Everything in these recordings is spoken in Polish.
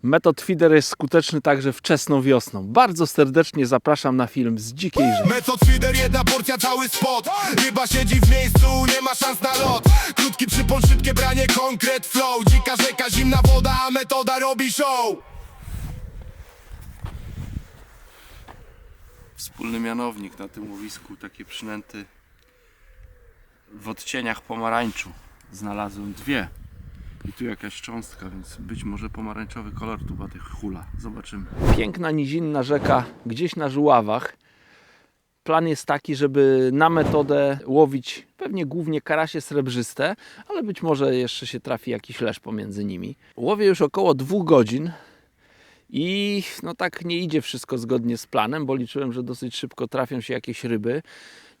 Metod feeder jest skuteczny także wczesną wiosną. Bardzo serdecznie zapraszam na film z dzikiej rzeki. Metod feeder, jedna porcja, cały spot. Ryba siedzi w miejscu, nie ma szans na lot. Krótki przypon, szybkie branie, konkret flow. Dzika rzeka, zimna woda, a metoda robi show. Wspólny mianownik na tym łowisku, takie przynęty w odcieniach pomarańczu. Znalazłem dwie. I tu jakaś cząstka, więc być może pomarańczowy kolor tu ma tych hula. Zobaczymy. Piękna nizinna rzeka, gdzieś na Żuławach. Plan jest taki, żeby na metodę łowić pewnie głównie karasie srebrzyste, ale być może jeszcze się trafi jakiś lesz pomiędzy nimi. Łowię już około 2 godzin i no tak nie idzie wszystko zgodnie z planem, bo liczyłem, że dosyć szybko trafią się jakieś ryby.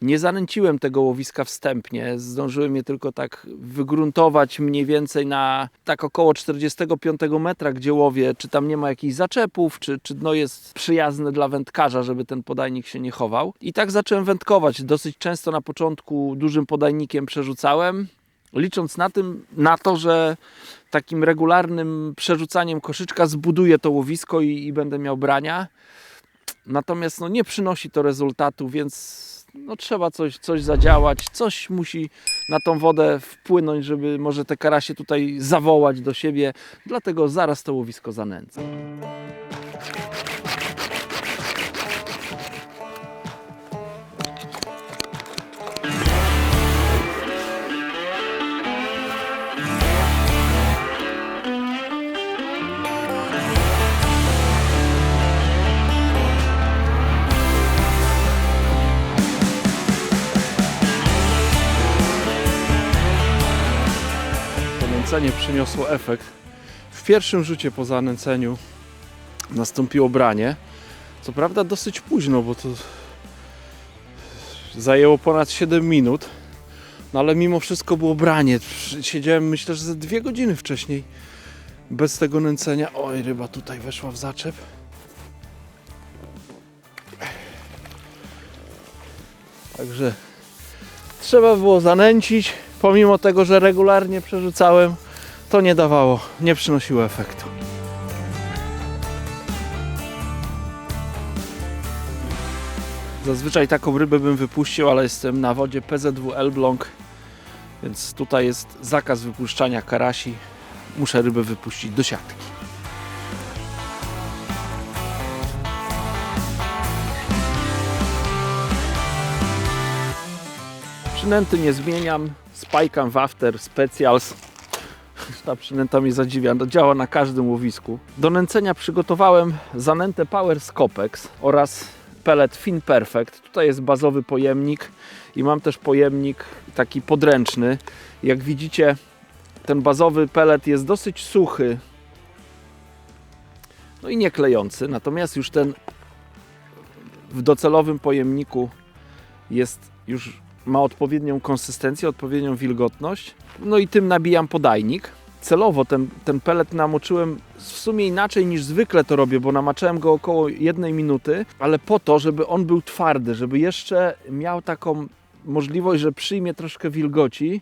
Nie zanęciłem tego łowiska wstępnie, zdążyłem je tylko tak wygruntować mniej więcej na tak około 45 metra, gdzie łowię, czy tam nie ma jakichś zaczepów, czy dno jest przyjazne dla wędkarza, żeby ten podajnik się nie chował. I tak zacząłem wędkować. Dosyć często na początku dużym podajnikiem przerzucałem, licząc na to, że takim regularnym przerzucaniem koszyczka zbuduję to łowisko i będę miał brania. Natomiast no, nie przynosi to rezultatu, więc no, trzeba coś zadziałać, coś musi na tą wodę wpłynąć, żeby może te karasie tutaj zawołać do siebie. Dlatego zaraz to łowisko zanęcę. Zanęcenie przyniosło efekt. W pierwszym rzucie po zanęceniu nastąpiło branie. Co prawda dosyć późno, bo to zajęło ponad 7 minut. No ale mimo wszystko było branie. Siedziałem myślę, że ze 2 godziny wcześniej bez tego nęcenia. Oj, ryba tutaj weszła w zaczep. Także trzeba było zanęcić. Pomimo tego, że regularnie przerzucałem, to nie dawało, nie przynosiło efektu. Zazwyczaj taką rybę bym wypuścił, ale jestem na wodzie PZW Elbląg, więc tutaj jest zakaz wypuszczania karasi. Muszę rybę wypuścić do siatki. Przynęty nie zmieniam, Spikam Wafter Specials. Ta przynęta mnie zadziwia, działa na każdym łowisku. Do nęcenia przygotowałem zanętę Power Scopex oraz pellet Fin Perfect. Tutaj jest bazowy pojemnik i mam też pojemnik taki podręczny. Jak widzicie, ten bazowy pellet jest dosyć suchy, no i nie klejący, natomiast już ten w docelowym pojemniku ma odpowiednią konsystencję, odpowiednią wilgotność. No i tym nabijam podajnik. Celowo ten pellet namoczyłem w sumie inaczej niż zwykle to robię, bo namaczałem go około 1 minuty, ale po to, żeby on był twardy, żeby jeszcze miał taką możliwość, że przyjmie troszkę wilgoci,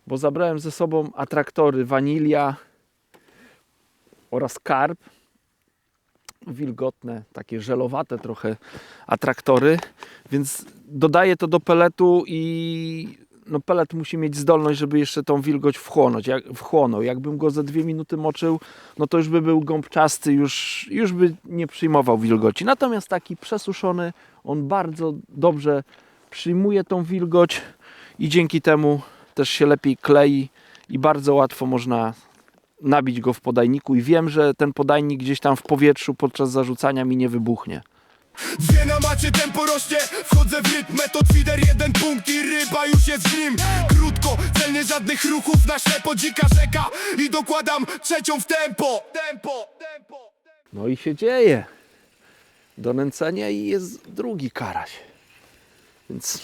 bo zabrałem ze sobą atraktory wanilia oraz karp. Wilgotne, takie żelowate trochę atraktory, więc dodaję to do peletu i no pelet musi mieć zdolność, żeby jeszcze tą wilgoć wchłonął. Jakbym go za 2 minuty moczył, no to już by był gąbczasty, już by nie przyjmował wilgoci. Natomiast taki przesuszony, on bardzo dobrze przyjmuje tą wilgoć i dzięki temu też się lepiej klei i bardzo łatwo można nabić go w podajniku i wiem, że ten podajnik gdzieś tam w powietrzu podczas zarzucania mi nie wybuchnie. Dwie na macie, tempo rośnie, wchodzę w rytm. Metod feeder, 1 punkt i ryba już jest w nim. Krótko, celnie, żadnych ruchów na ślepo, dzika rzeka i dokładam 3. w tempo. No i się dzieje. Do nęcenia i jest drugi karaś. Więc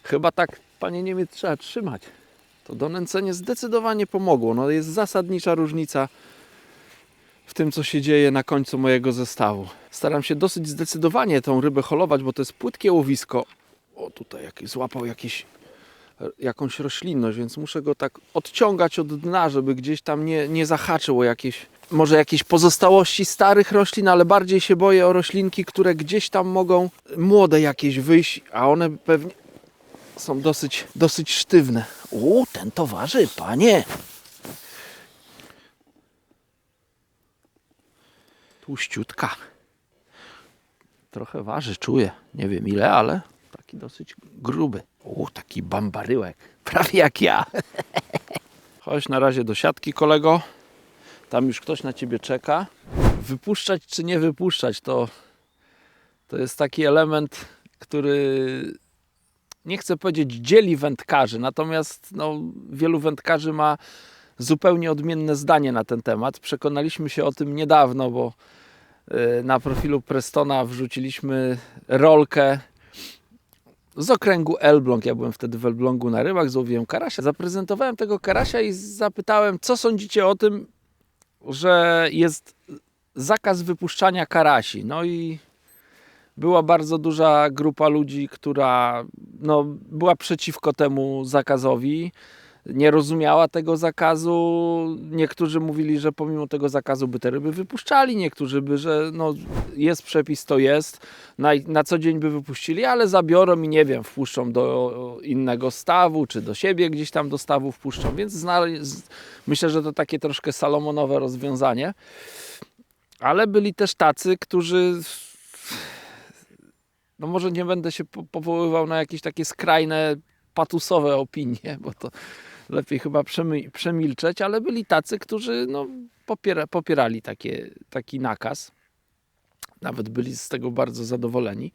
chyba tak, panie Niemiec, trzeba trzymać. To donęcenie zdecydowanie pomogło. No jest zasadnicza różnica w tym, co się dzieje na końcu mojego zestawu. Staram się dosyć zdecydowanie tą rybę holować, bo to jest płytkie łowisko. O, tutaj złapał jakąś roślinność, więc muszę go tak odciągać od dna, żeby gdzieś tam nie zahaczył o jakieś może jakieś pozostałości starych roślin, ale bardziej się boję o roślinki, które gdzieś tam mogą młode jakieś wyjść, a one pewnie są dosyć sztywne. Ten to waży, panie. Tłuściutka. Trochę waży, czuję. Nie wiem ile, ale taki dosyć gruby. Taki bambaryłek. Prawie jak ja. Chodź na razie do siatki, kolego. Tam już ktoś na ciebie czeka. Wypuszczać czy nie wypuszczać, to jest taki element, który nie chcę powiedzieć dzieli wędkarzy, natomiast wielu wędkarzy ma zupełnie odmienne zdanie na ten temat. Przekonaliśmy się o tym niedawno, bo na profilu Prestona wrzuciliśmy rolkę z okręgu Elbląg. Ja byłem wtedy w Elblągu na rybach, złowiłem karasia. Zaprezentowałem tego karasia i zapytałem, co sądzicie o tym, że jest zakaz wypuszczania karasi. No i była bardzo duża grupa ludzi, która była przeciwko temu zakazowi. Nie rozumiała tego zakazu. Niektórzy mówili, że pomimo tego zakazu by te ryby wypuszczali. Niektórzy by, że jest przepis, to jest. Na co dzień by wypuścili, ale zabiorą i nie wiem, wpuszczą do innego stawu, czy do siebie gdzieś tam do stawu wpuszczą. Więc myślę, że to takie troszkę salomonowe rozwiązanie. Ale byli też tacy, którzy... może nie będę się powoływał na jakieś takie skrajne, patusowe opinie, bo to lepiej chyba przemilczeć, ale byli tacy, którzy popierali taki nakaz. Nawet byli z tego bardzo zadowoleni.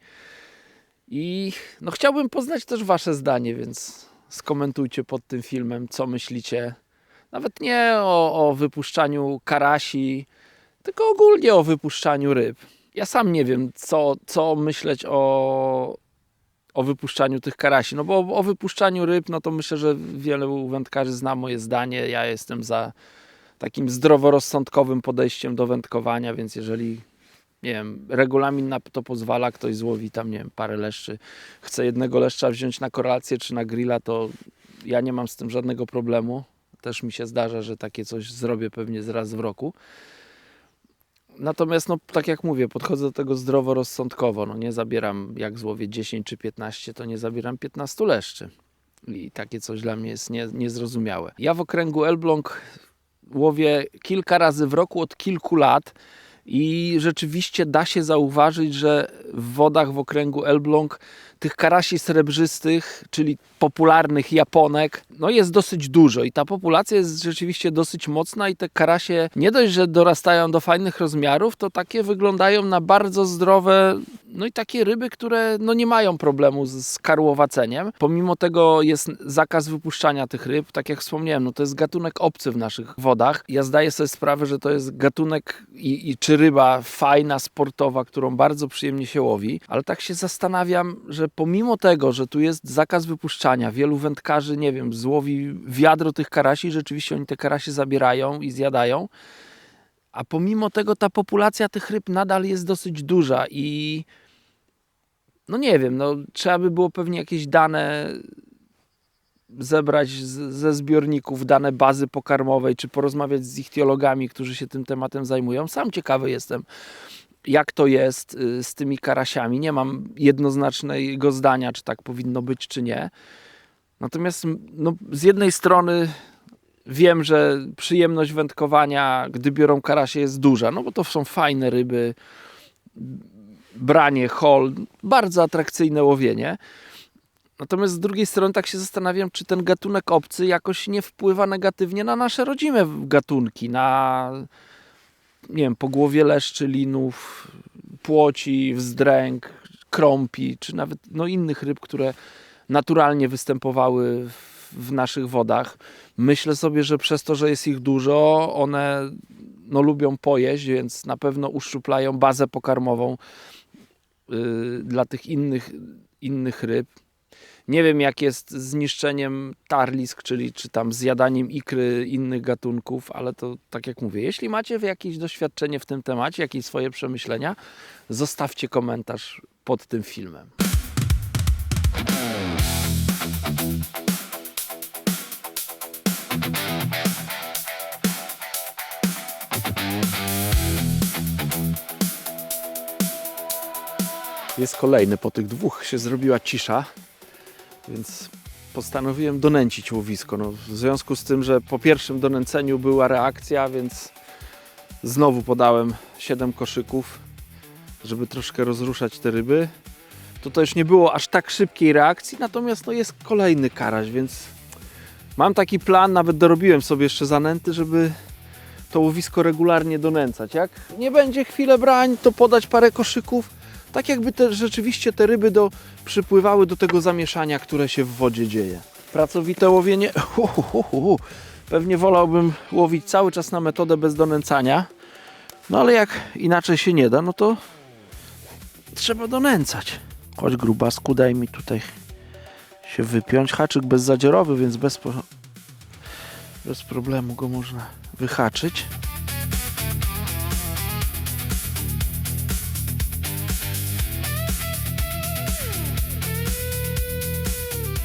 I chciałbym poznać też wasze zdanie, więc skomentujcie pod tym filmem, co myślicie. Nawet nie o wypuszczaniu karasi, tylko ogólnie o wypuszczaniu ryb. Ja sam nie wiem, co myśleć o wypuszczaniu tych karasi. Bo o wypuszczaniu ryb, to myślę, że wielu wędkarzy zna moje zdanie. Ja jestem za takim zdroworozsądkowym podejściem do wędkowania, więc jeżeli, nie wiem, regulamin na to pozwala, ktoś złowi tam, nie wiem, parę leszczy, chce jednego leszcza wziąć na kolację czy na grilla, to ja nie mam z tym żadnego problemu. Też mi się zdarza, że takie coś zrobię pewnie raz w roku. Natomiast, tak jak mówię, podchodzę do tego zdroworozsądkowo. Nie zabieram, jak złowię 10 czy 15, to nie zabieram 15 leszczy. I takie coś dla mnie jest niezrozumiałe. Ja w okręgu Elbląg łowię kilka razy w roku od kilku lat i rzeczywiście da się zauważyć, że w wodach w okręgu Elbląg tych karasi srebrzystych, czyli popularnych japonek, jest dosyć dużo i ta populacja jest rzeczywiście dosyć mocna i te karasie nie dość, że dorastają do fajnych rozmiarów, to takie wyglądają na bardzo zdrowe, i takie ryby, które nie mają problemu z karłowaceniem. Pomimo tego jest zakaz wypuszczania tych ryb, tak jak wspomniałem, to jest gatunek obcy w naszych wodach. Ja zdaję sobie sprawę, że to jest gatunek czy ryba fajna, sportowa, którą bardzo przyjemnie się łowi, ale tak się zastanawiam, że pomimo tego, że tu jest zakaz wypuszczania, wielu wędkarzy, nie wiem, złowi wiadro tych karasi, rzeczywiście oni te karasie zabierają i zjadają, a pomimo tego ta populacja tych ryb nadal jest dosyć duża i nie wiem, trzeba by było pewnie jakieś dane zebrać ze zbiorników, dane bazy pokarmowej, czy porozmawiać z ichtiologami, którzy się tym tematem zajmują. Sam ciekawy jestem, jak to jest z tymi karasiami. Nie mam jednoznacznego zdania, czy tak powinno być, czy nie. Natomiast z jednej strony wiem, że przyjemność wędkowania, gdy biorą karasie, jest duża, bo to są fajne ryby, branie, hol, bardzo atrakcyjne łowienie. Natomiast z drugiej strony tak się zastanawiam, czy ten gatunek obcy jakoś nie wpływa negatywnie na nasze rodzime gatunki, na, nie wiem, pogłowie leszczy, linów, płoci, wzdręg, krąpi, czy nawet innych ryb, które naturalnie występowały w naszych wodach. Myślę sobie, że przez to, że jest ich dużo, one lubią pojeść, więc na pewno uszczuplają bazę pokarmową dla tych innych ryb. Nie wiem, jak jest z niszczeniem tarlisk, czy tam zjadaniem ikry innych gatunków, ale to tak jak mówię, jeśli macie jakieś doświadczenie w tym temacie, jakieś swoje przemyślenia, zostawcie komentarz pod tym filmem. Jest kolejny, po tych dwóch się zrobiła cisza, więc postanowiłem donęcić łowisko. No, w związku z tym, że po pierwszym donęceniu była reakcja, więc znowu podałem 7 koszyków, żeby troszkę rozruszać te ryby. To już nie było aż tak szybkiej reakcji, natomiast no, jest kolejny karaś, więc mam taki plan, nawet dorobiłem sobie jeszcze zanęty, żeby to łowisko regularnie donęcać. Jak nie będzie chwilę brań, to podać parę koszyków, tak jakby rzeczywiście te ryby przypływały do tego zamieszania, które się w wodzie dzieje. Pracowite łowienie, pewnie wolałbym łowić cały czas na metodę bez donęcania, no ale jak inaczej się nie da, no to trzeba donęcać. Chodź grubasku, daj mi tutaj się wypiąć. Haczyk bezzadzierowy, więc bez problemu go można wyhaczyć.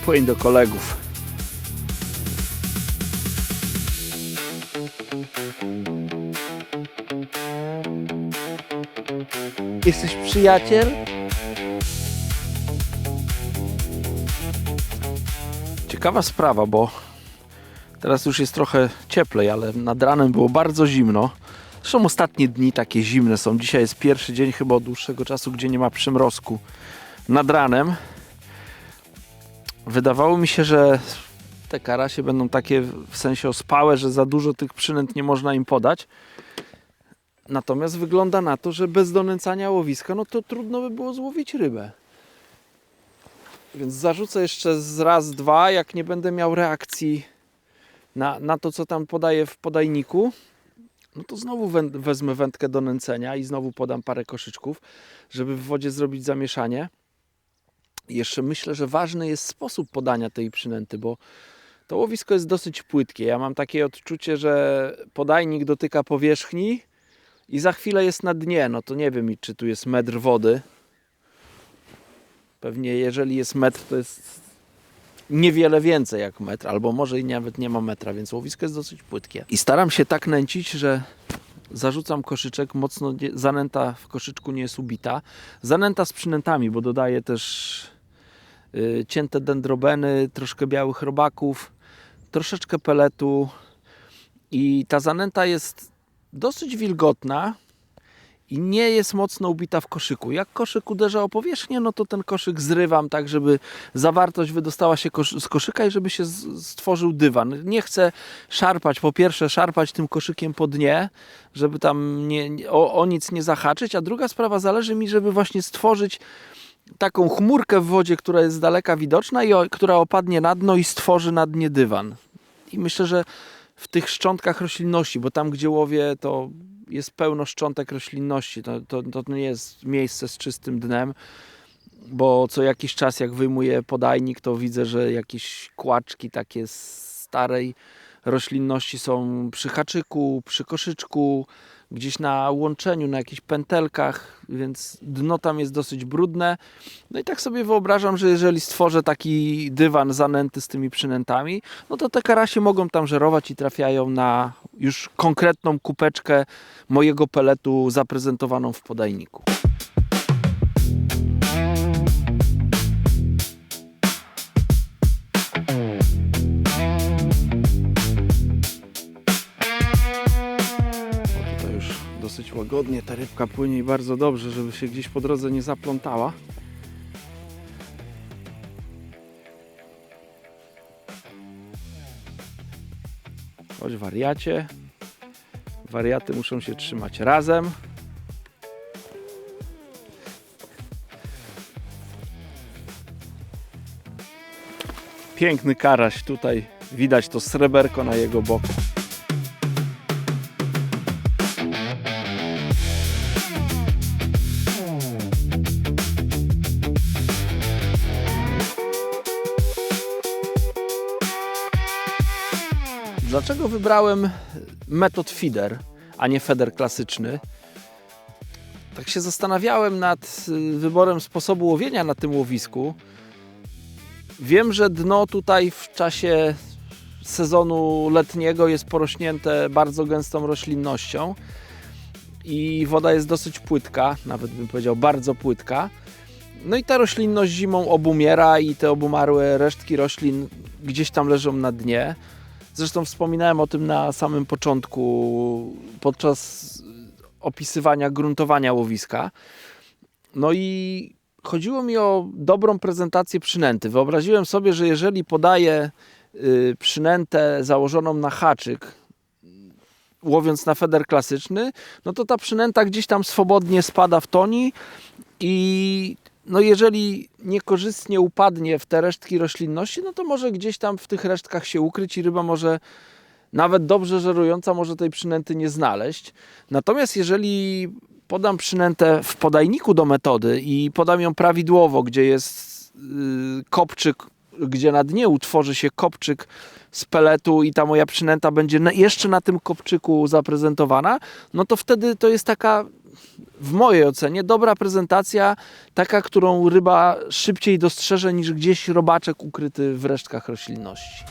Płyń do kolegów. Jesteś przyjaciel? Ciekawa sprawa, bo teraz już jest trochę cieplej, ale nad ranem było bardzo zimno. Zresztą ostatnie dni takie zimne są. Dzisiaj jest pierwszy dzień chyba od dłuższego czasu, gdzie nie ma przymrozku nad ranem. Wydawało mi się, że te karasie będą takie w sensie ospałe, że za dużo tych przynęt nie można im podać. Natomiast wygląda na to, że bez donęcania łowiska, no to trudno by było złowić rybę. Więc zarzucę jeszcze raz, dwa, jak nie będę miał reakcji na to, co tam podaję w podajniku, no to znowu wezmę wędkę do nęcenia i znowu podam parę koszyczków, żeby w wodzie zrobić zamieszanie. I jeszcze myślę, że ważny jest sposób podania tej przynęty, bo to łowisko jest dosyć płytkie. Ja mam takie odczucie, że podajnik dotyka powierzchni i za chwilę jest na dnie. No to nie wiem, czy tu jest metr wody. Pewnie jeżeli jest metr, to jest niewiele więcej jak metr, albo może i nawet nie ma metra, więc łowisko jest dosyć płytkie. I staram się tak nęcić, że zarzucam koszyczek, mocno zanęta w koszyczku nie jest ubita. Zanęta z przynętami, bo dodaję też cięte dendrobeny, troszkę białych robaków, troszeczkę peletu i ta zanęta jest dosyć wilgotna i nie jest mocno ubita w koszyku. Jak koszyk uderza o powierzchnię, no to ten koszyk zrywam tak, żeby zawartość wydostała się z koszyka i żeby się stworzył dywan. Nie chcę szarpać, po pierwsze szarpać tym koszykiem po dnie, żeby tam o nic nie zahaczyć, a druga sprawa, zależy mi, żeby właśnie stworzyć taką chmurkę w wodzie, która jest z daleka widoczna i która opadnie na dno i stworzy na dnie dywan. I myślę, że w tych szczątkach roślinności, bo tam gdzie łowię, to jest pełno szczątek roślinności. To nie jest miejsce z czystym dnem, bo co jakiś czas jak wyjmuję podajnik, to widzę, że jakieś kłaczki takie starej roślinności są przy haczyku, przy koszyczku, gdzieś na łączeniu, na jakichś pętelkach, więc dno tam jest dosyć brudne. No i tak sobie wyobrażam, że jeżeli stworzę taki dywan zanęty z tymi przynętami, no to te karasie mogą tam żerować i trafiają na już konkretną kupeczkę mojego peletu zaprezentowaną w podajniku. Dosyć łagodnie ta rybka płynie i bardzo dobrze, żeby się gdzieś po drodze nie zaplątała. Chodź wariacie. Wariaty muszą się trzymać razem. Piękny karaś, tutaj widać to sreberko na jego boku. Dlaczego wybrałem metod feeder, a nie feeder klasyczny? Tak się zastanawiałem nad wyborem sposobu łowienia na tym łowisku. Wiem, że dno tutaj w czasie sezonu letniego jest porośnięte bardzo gęstą roślinnością i woda jest dosyć płytka, nawet bym powiedział bardzo płytka. No i ta roślinność zimą obumiera i te obumarłe resztki roślin gdzieś tam leżą na dnie. Zresztą wspominałem o tym na samym początku podczas opisywania gruntowania łowiska. No i chodziło mi o dobrą prezentację przynęty. Wyobraziłem sobie, że jeżeli podaję przynętę założoną na haczyk, łowiąc na feder klasyczny, no to ta przynęta gdzieś tam swobodnie spada w toni i no jeżeli niekorzystnie upadnie w te resztki roślinności, no to może gdzieś tam w tych resztkach się ukryć i ryba może, nawet dobrze żerująca, może tej przynęty nie znaleźć. Natomiast jeżeli podam przynętę w podajniku do metody i podam ją prawidłowo, gdzie jest kopczyk, gdzie na dnie utworzy się kopczyk z peletu i ta moja przynęta będzie jeszcze na tym kopczyku zaprezentowana, no to wtedy to jest taka, w mojej ocenie, dobra prezentacja, taka, którą ryba szybciej dostrzeże niż gdzieś robaczek ukryty w resztkach roślinności.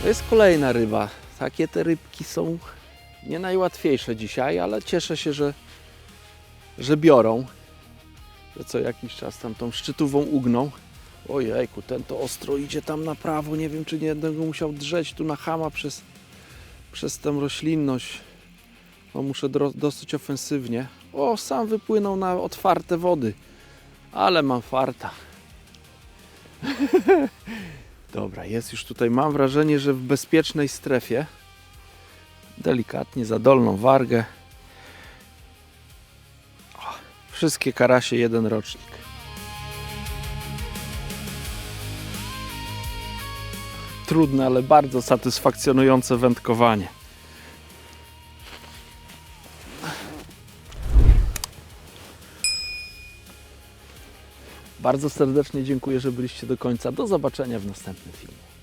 To jest kolejna ryba. Takie te rybki są nie najłatwiejsze dzisiaj, ale cieszę się, że biorą. Że co jakiś czas tam tą szczytową ugną. Ojejku, ten to ostro idzie tam na prawo. Nie wiem, czy nie będę musiał drzeć tu na chama przez tę roślinność. No, muszę dosyć ofensywnie. O, sam wypłynął na otwarte wody. Ale mam farta. Dobra, jest już tutaj, mam wrażenie, że w bezpiecznej strefie. Delikatnie, za dolną wargę. O, wszystkie karasie, jeden rocznik. Trudne, ale bardzo satysfakcjonujące wędkowanie. Bardzo serdecznie dziękuję, że byliście do końca. Do zobaczenia w następnym filmie.